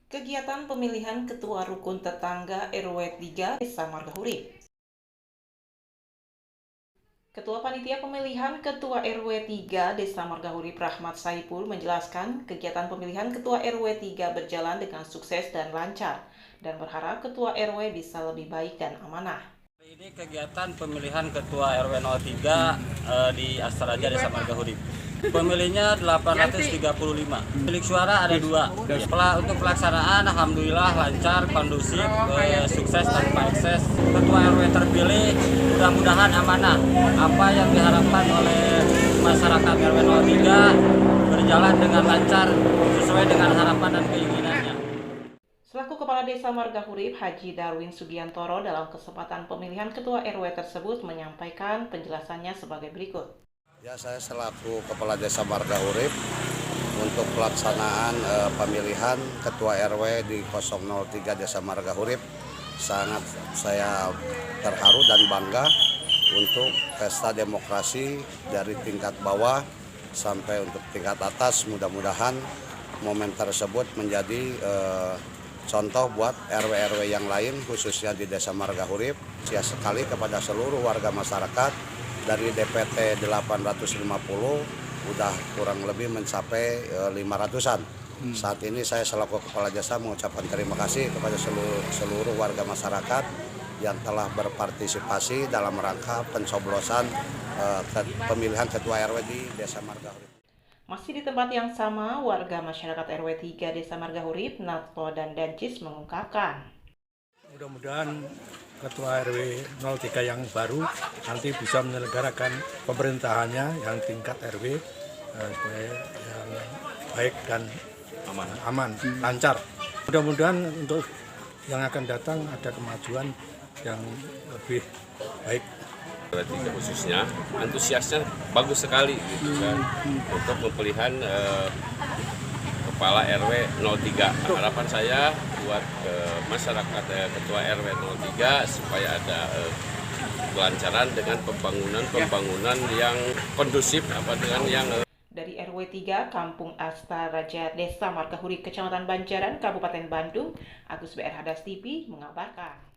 Kegiatan pemilihan Ketua Rukun Tetangga RW 3 Desa Margahurip. Ketua Panitia Pemilihan Ketua RW 3 Desa Margahurip Rahmat Saipul menjelaskan kegiatan pemilihan Ketua RW 3 berjalan dengan sukses dan lancar dan berharap Ketua RW bisa lebih baik dan amanah. Ini kegiatan pemilihan Ketua RW 03 di Astaraja Desa Margahurip. Pemilihnya 835. Bilik suara ada 2. Untuk pelaksanaan alhamdulillah lancar, kondusif, sukses tanpa ekses. Ketua RW terpilih mudah-mudahan amanah. Apa yang diharapkan oleh masyarakat RW 03 berjalan dengan lancar sesuai dengan harapan dan keinginannya. Selaku Kepala Desa Margahurip, Haji Darwin Sugiantoro dalam kesempatan pemilihan Ketua RW tersebut menyampaikan penjelasannya sebagai berikut. Ya, saya selaku Kepala Desa Margahurip untuk pelaksanaan pemilihan Ketua RW di 003 Desa Margahurip sangat saya terharu dan bangga untuk pesta demokrasi dari tingkat bawah sampai untuk tingkat atas. Mudah-mudahan momen tersebut menjadi contoh buat RW-RW yang lain khususnya di Desa Margahurip. Sia sekali kepada seluruh warga masyarakat dari DPT 850 udah kurang lebih mencapai 500-an. Saat ini saya selaku Kepala Desa mengucapkan terima kasih kepada seluruh warga masyarakat yang telah berpartisipasi dalam rangka pencoblosan pemilihan Ketua RW di Desa Margahurip. Masih di tempat yang sama, warga masyarakat RW 3 Desa Margahurip, Natpo dan Dancis mengungkapkan. Mudah-mudahan Ketua RW 03 yang baru nanti bisa menyelenggarakan pemerintahannya yang tingkat RW supaya yang baik dan aman, lancar. Mudah-mudahan untuk yang akan datang ada kemajuan yang lebih baik. RW 3 khususnya antusiasnya bagus sekali gitu kan untuk pemilihan Kepala RW 03. Harapan saya buat masyarakat Ketua RW 03 supaya ada kelancaran dengan pembangunan yang kondusif dengan yang Dari RW 3 Kampung Astaraja Desa Margahurip Kecamatan Banjaran Kabupaten Bandung, Agus BR Hadas TV mengabarkan.